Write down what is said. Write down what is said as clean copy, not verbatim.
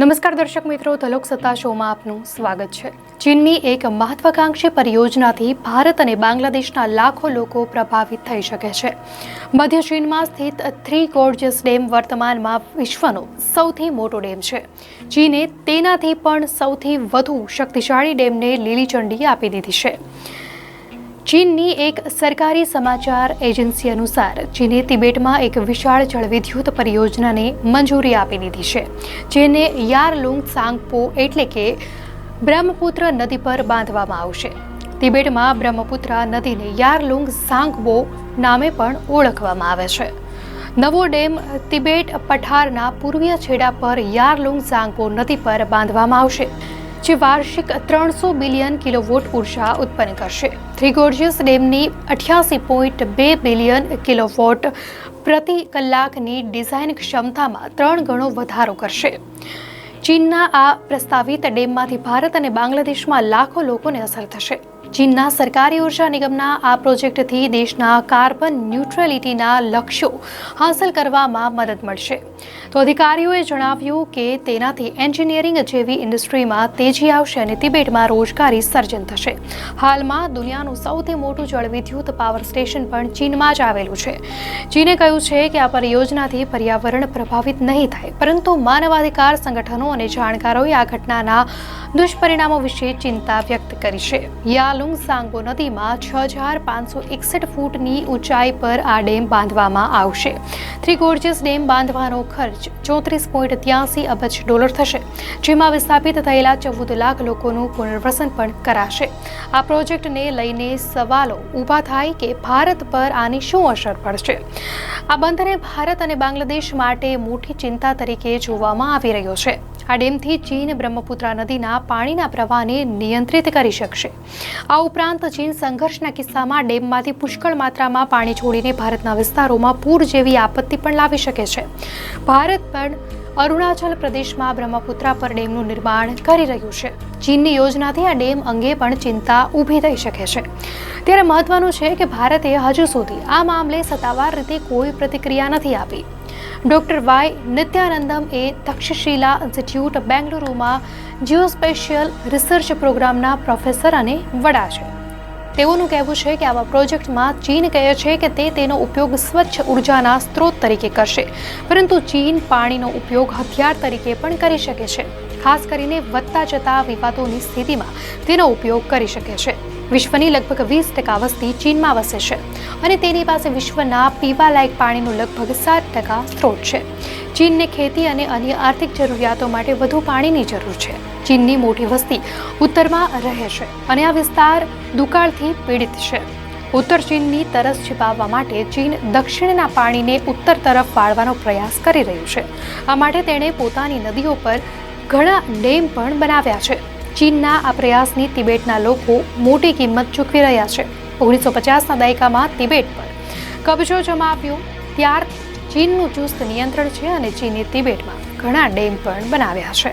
નમસ્કાર દર્શક મિત્રો, તલોક સત્તા શોમાં આપનું સ્વાગત છે। ચીનની એક મહત્વાકાંક્ષી પરિયોજનાથી ભારત અને બાંગ્લાદેશના લાખો લોકો પ્રભાવિત થઈ શકે છે। મધ્ય ચીનમાં સ્થિત થ્રી ગોર્જિયસ ડેમ વર્તમાનમાં વિશ્વનો સૌથી મોટો ડેમ છે। ચીને તેનાથી પણ સૌથી વધુ શક્તિશાળી ડેમને લીલી ઝંડી આપી દીધી છે। ચીનની એક સરકારી સમાચાર એજન્સી અનુસાર ચીને તિબેટમાં એક વિશાળ જળવિદ્યુત પરિયોજનાને મંજૂરી આપી દીધી છે, જેને યારલુંગ ત્સાંગપો એટલે કે બ્રહ્મપુત્ર નદી પર બાંધવામાં આવશે। તિબેટમાં બ્રહ્મપુત્ર નદીને યારલુંગ ત્સાંગપો નામે પણ ઓળખવામાં આવે છે। નવો ડેમ તિબેટ પઠારના પૂર્વીય છેડા પર યારલુંગ ત્સાંગપો નદી પર બાંધવામાં આવશે, જે વાર્ષિક 300 બિલિયન કિલોવોટ ઉર્જા ઉત્પન્ન કરશે। થ્રી ગોર્જિયસ ડેમની 88.2 બિલિયન કિલોવોટ પ્રતિ કલાકની ડિઝાઇન ક્ષમતામાં 3 ગણો વધારો કરશે। ચીનના આ પ્રસ્તાવિત ડેમમાંથી ભારત અને બાંગ્લાદેશમાં લાખો લોકોને અસર થશે। ચીનના સરકારી ઉર્જા નિગમના આ પ્રોજેક્ટથી દેશના કાર્બન ન્યુટ્રલિટીના લક્ષ્યો હાંસલ કરવામાં મદદ મળશે। તો અધિકારીઓએ જણાવ્યું કે તેનાથી એન્જિનિયરિંગ જેવી ઇન્ડસ્ટ્રીમાં તેજી આવશે અને તિબેટમાં રોજગારી સર્જન થશે। હાલમાં દુનિયાનું સૌથી મોટું જળવિદ્યુત પાવર સ્ટેશન પણ ચીનમાં જ આવેલું છે। ચીને કહ્યું છે કે આ પરિયોજનાથી પર્યાવરણ પ્રભાવિત નહીં થાય, પરંતુ માનવાધિકાર સંગઠનો અને જાણકારોએ આ ઘટનાના દુષ્પરિણામો વિશે ચિંતા વ્યક્ત કરી છે। યાલુંગ ત્સાંગપો નદીમાં 6561 ફૂટની ઊંચાઈ પર આ ડેમ બાંધવામાં આવશે। થ્રી ગોર્જિયસ ડેમ બાંધવાનો ખર્ચ $34.83 અબજ થશે, જેમાં વિસ્થાપિત થયેલા 14 લાખ લોકોનું પુનર્વસન પણ કરાશે। આ પ્રોજેક્ટને લઈને સવાલો ઊભા થાય કે ભારત પર આની શું અસર પડશે। આ બંધને ભારત અને બાંગ્લાદેશ માટે મોટી ચિંતા તરીકે જોવામાં આવી રહ્યો છે। આ ડેમથી ચીન બ્રહ્મપુત્ર નદીના પાણીના પ્રવાહને નિયંત્રિત કરી શકશે। આ ઉપરાંત ચીન સંઘર્ષના કિસ્સામાં ડેમમાંથી પુષ્કળ માત્રામાં પાણી છોડીને ભારતના વિસ્તારોમાં પૂર જેવી આપત્તિ પણ લાવી શકે છે। ભારત પણ અરુણાચલ પ્રદેશમાં બ્રહ્મપુત્ર પર ડેમનું નિર્માણ કરી રહ્યું છે। ચીનની યોજનાથી આ ડેમ અંગે પણ ચિંતા ઊભી થઈ શકે છે। ત્યારે મહત્વનું છે કે ભારતે હજુ સુધી આ મામલે સત્તાવાર રીતે કોઈ પ્રતિક્રિયા નથી આપી। ડોક્ટર વાય નિત્યાનંદમ એ તક્ષશિલા ઇન્સ્ટિટ્યૂટ બેંગલુરુમાં જીઓસ્પેશિયલ રિસર્ચ પ્રોગ્રામના પ્રોફેસર અને વડા છે। તેઓનું કહેવું છે કે આવા પ્રોજેક્ટમાં ચીન કહે છે કે તે તેનો ઉપયોગ સ્વચ્છ ઉર્જાના સ્ત્રોત તરીકે કરશે, પરંતુ ચીન પાણીનો ઉપયોગ હથિયાર તરીકે પણ કરી શકે છે। ખાસ કરીને વધતા જતા વિવાદોની સ્થિતિમાં તેનો ઉપયોગ કરી શકે છે। વિશ્વની લગભગ 20% વસ્તી ચીનમાં વસે છે અને તેની પાસે વિશ્વના પીવાલાયક પાણીનો લગભગ 7% સ્ત્રોત છે। ચીનને ખેતી અને અન્ય આર્થિક જરૂરિયાતો માટે વધુ પાણીની જરૂર છે। ચીનની મોટી વસ્તી ઉત્તરમાં રહે છે અને આ વિસ્તાર દુકાળથી પીડિત છે। ઉત્તર ચીનની તરસ છિપાવવા માટે ચીન દક્ષિણના પાણીને ઉત્તર તરફ વાળવાનો પ્રયાસ કરી રહ્યું છે। આ માટે તેણે પોતાની નદીઓ પર ઘણા ડેમ પણ બનાવ્યા છે। ચીનના આ પ્રયાસની તિબેટના લોકો મોટી કિંમત ચૂકવી રહ્યા છે। 1950ના દાયકામાં તિબેટ પર કબજો જમાવ્યો ત્યારથી ચીનનું ચુસ્ત નિયંત્રણ છે અને ચીને તિબેટમાં ઘણા ડેમ પણ બનાવ્યા છે।